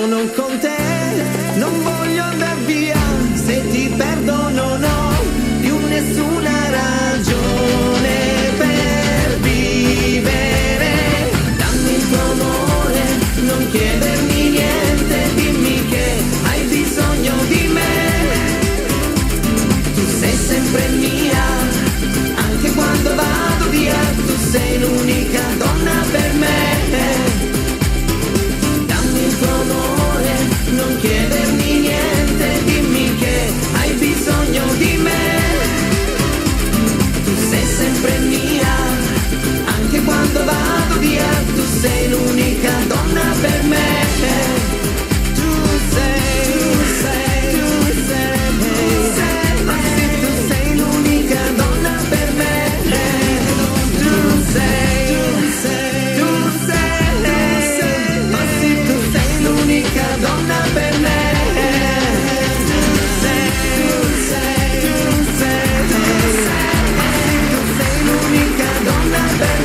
sono con te, non voglio andar via, se ti perdo non ho più nessuna ragione per vivere. Dammi il tuo amore, non chiedermi niente, dimmi che hai bisogno di me. Tu sei sempre mia, anche quando vado via, tu sei l'unica donna per me. Non chiedermi niente, dimmi che hai bisogno di me. Tu sei sempre mia, anche quando vado via, tu sei l'unica donna per me. Tu sei, ma sì, tu sei l'unica donna per me. Tu sei, ma sì, tu sei l'unica donna per me. Tu sei l'unica donna per me.